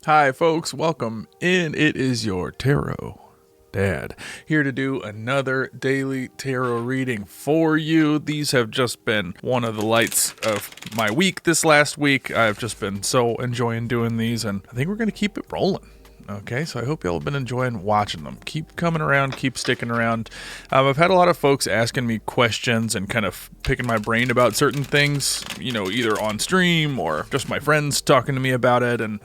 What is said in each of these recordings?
Hi folks, welcome in. It is your tarot dad here to do another daily tarot reading for you. These have just been one of the lights of my week this last week. I've just been so enjoying doing these, and I think we're going to keep it rolling. Okay, so I hope y'all have been enjoying watching them. Keep coming around, keep sticking around. I've had a lot of folks asking me questions and kind of picking my brain about certain things, either on stream or just my friends talking to me about it. And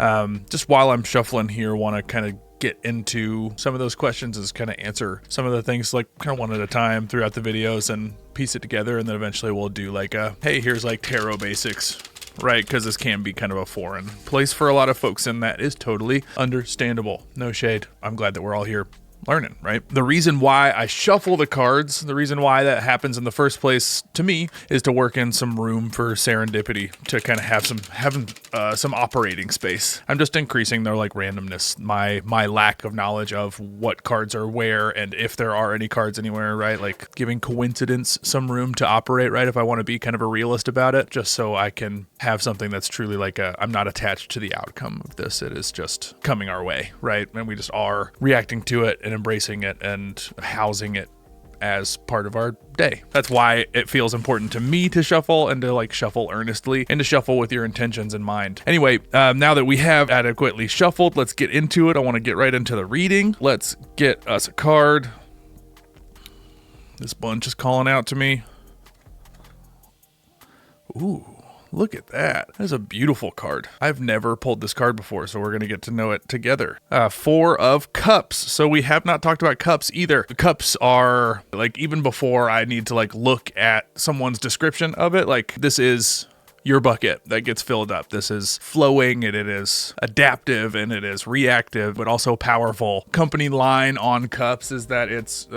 just while I'm shuffling here, want to kind of get into some of those questions as kind of answer some of the things like kind of one at a time throughout the videos and piece it together. And then eventually we'll do like hey, here's like tarot basics. Right, because this can be kind of a foreign place for a lot of folks, and that is totally understandable. No shade. I'm glad that we're all here learning, right? The reason why I shuffle the cards, the reason why that happens in the first place to me is to work in some room for serendipity, to kind of have some operating space. I'm just increasing their like randomness, my lack of knowledge of what cards are where and if there are any cards anywhere, right? Like giving coincidence some room to operate, right? If I want to be kind of a realist about it, just so I can have something that's truly like I'm not attached to the outcome of this. It is just coming our way, right? And we just are reacting to it and embracing it and housing it as part of our day. That's why it feels important to me to shuffle and to like shuffle earnestly and to shuffle with your intentions in mind. Anyway, now that we have adequately shuffled, let's get into it. I want to get right into the reading. Let's get us a card. This bunch is calling out to me. Ooh. Look at that. That's a beautiful card. I've never pulled this card before, so we're going to get to know it together. Four of Cups. So we have not talked about cups either. The cups are, like, even before I need to, like, look at someone's description of it, like, this is your bucket that gets filled up. This is flowing, and it is adaptive, and it is reactive, but also powerful. Company line on cups is that it's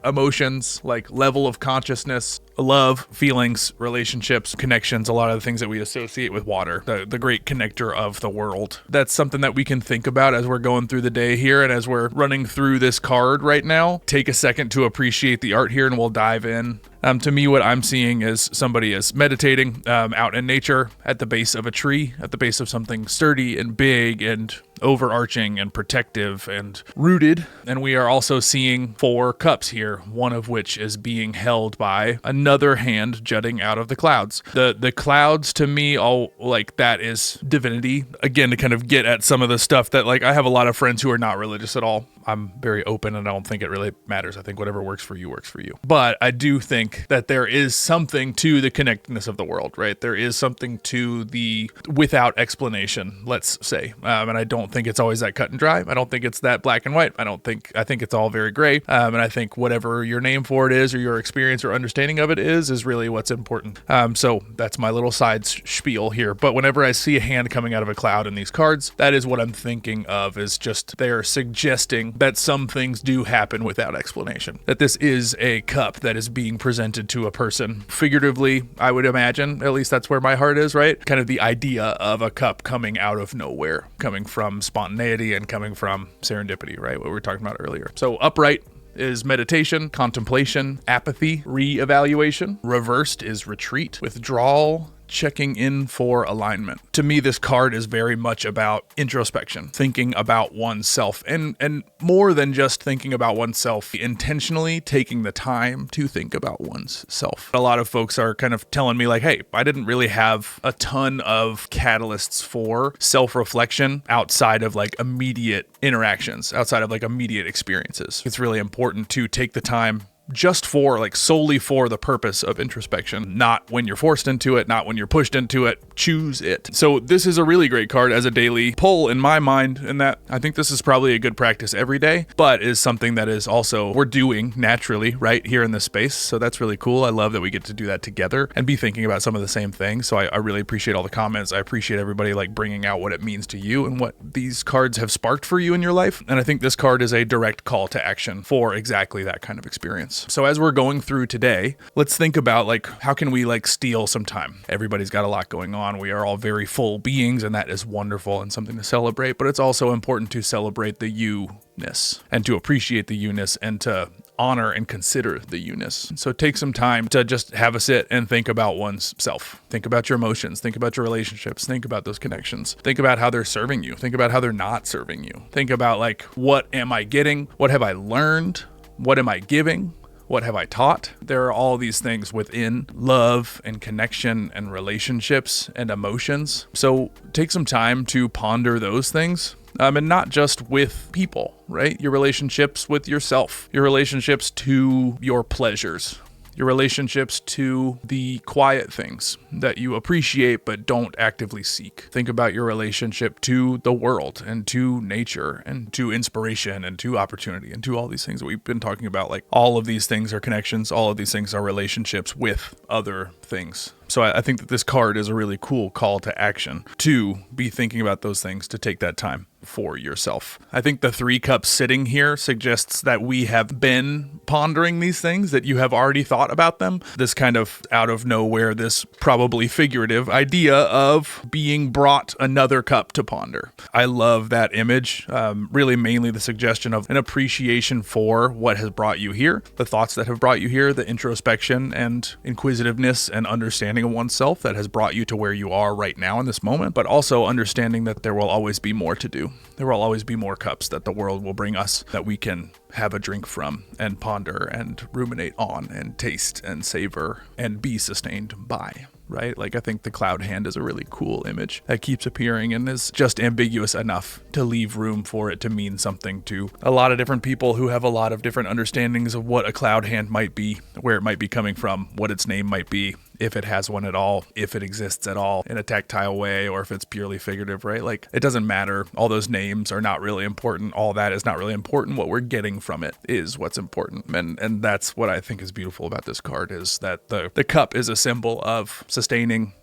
emotions, like level of consciousness, love, feelings, relationships, connections, a lot of the things that we associate with water, the great connector of the world. That's something that we can think about as we're going through the day here and as we're running through this card right now. Take a second to appreciate the art here and we'll dive in. To me, what I'm seeing is somebody is meditating out in nature at the base of a tree, at the base of something sturdy and big and overarching and protective and rooted. And we are also seeing four cups here, one of which is being held by another hand jutting out of the clouds. The clouds to me, all like that is divinity. Again, to kind of get at some of the stuff that like I have a lot of friends who are not religious at all. I'm very open and I don't think it really matters. I think whatever works for you works for you. But I do think that there is something to the connectedness of the world, right? There is something to the without explanation, let's say. And I don't think it's always that cut and dry. I don't think it's that black and white. I think it's all very gray. And I think whatever your name for it is or your experience or understanding of it is really what's important. So that's my little side spiel here. But whenever I see a hand coming out of a cloud in these cards, that is what I'm thinking of, is just they're suggesting that some things do happen without explanation. That this is a cup that is being presented to a person. Figuratively, I would imagine, at least that's where my heart is, right? Kind of the idea of a cup coming out of nowhere, coming from spontaneity and coming from serendipity, right? What we were talking about earlier. So upright is meditation, contemplation, apathy, re-evaluation. Reversed is retreat, withdrawal, checking in for alignment. To me, this card is very much about introspection, thinking about oneself, and more than just thinking about oneself, intentionally taking the time to think about oneself. A lot of folks are kind of telling me like, hey, I didn't really have a ton of catalysts for self-reflection outside of like immediate interactions, outside of like immediate experiences. It's really important to take the time just for like solely for the purpose of introspection, not when you're forced into it, not when you're pushed into it. Choose it. So this is a really great card as a daily pull in my mind, in that I think this is probably a good practice every day, but is something that is also we're doing naturally right here in this space. So that's really cool. I love that we get to do that together and be thinking about some of the same things. So I really appreciate all the comments. I appreciate everybody like bringing out what it means to you and what these cards have sparked for you in your life. And I think this card is a direct call to action for exactly that kind of experience. So as we're going through today, let's think about like, how can we like steal some time? Everybody's got a lot going on. We are all very full beings, and that is wonderful and something to celebrate, but it's also important to celebrate the you-ness and to appreciate the you-ness and to honor and consider the you-ness. So take some time to just have a sit and think about one's self. Think about your emotions. Think about your relationships. Think about those connections. Think about how they're serving you. Think about how they're not serving you. Think about like, what am I getting? What have I learned? What am I giving? What have I taught? There are all these things within love and connection and relationships and emotions. So take some time to ponder those things. And not just with people, right? Your relationships with yourself, your relationships to your pleasures, your relationships to the quiet things that you appreciate but don't actively seek. Think about your relationship to the world and to nature and to inspiration and to opportunity and to all these things that we've been talking about. Like, all of these things are connections. All of these things are relationships with other things. So I think that this card is a really cool call to action to be thinking about those things, to take that time for yourself. I think the 3 cups sitting here suggests that we have been pondering these things, that you have already thought about them. This kind of out of nowhere, this probably figurative idea of being brought another cup to ponder. I love that image, really mainly the suggestion of an appreciation for what has brought you here, the thoughts that have brought you here, the introspection and inquisitiveness and understanding of oneself that has brought you to where you are right now in this moment, but also understanding that there will always be more to do. There will always be more cups that the world will bring us that we can have a drink from and ponder and ruminate on and taste and savor and be sustained by. Right? Like, I think the cloud hand is a really cool image that keeps appearing and is just ambiguous enough to leave room for it to mean something to a lot of different people who have a lot of different understandings of what a cloud hand might be, where it might be coming from, what its name might be, if it has one at all, if it exists at all in a tactile way, or if it's purely figurative, right? Like, it doesn't matter. All those names are not really important. All that is not really important. What we're getting from it is what's important. And that's what I think is beautiful about this card, is that the cup is a symbol of sustaining,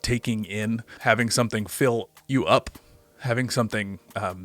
taking in, having something fill you up, having something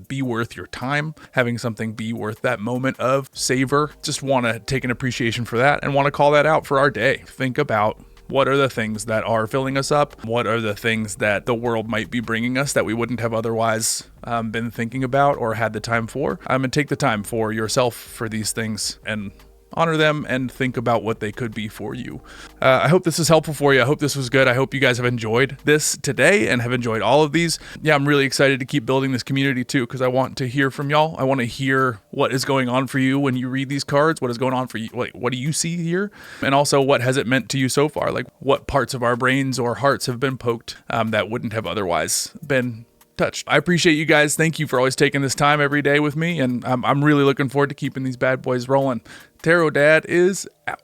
be worth your time, having something be worth that moment of savor. Just want to take an appreciation for that and want to call that out for our day. Think about, what are the things that are filling us up? What are the things that the world might be bringing us that we wouldn't have otherwise been thinking about or had the time for? And take the time for yourself for these things and honor them and think about what they could be for you. I hope this is helpful for you. I hope this was good. I hope you guys have enjoyed this today and have enjoyed all of these. Yeah, I'm really excited to keep building this community too, because I want to hear from y'all. I want to hear what is going on for you when you read these cards. What is going on for you? Like, what do you see here? And also, what has it meant to you so far? Like, what parts of our brains or hearts have been poked that wouldn't have otherwise been touched. I appreciate you guys. Thank you for always taking this time every day with me, and I'm really looking forward to keeping these bad boys rolling. Tarot Dad is out.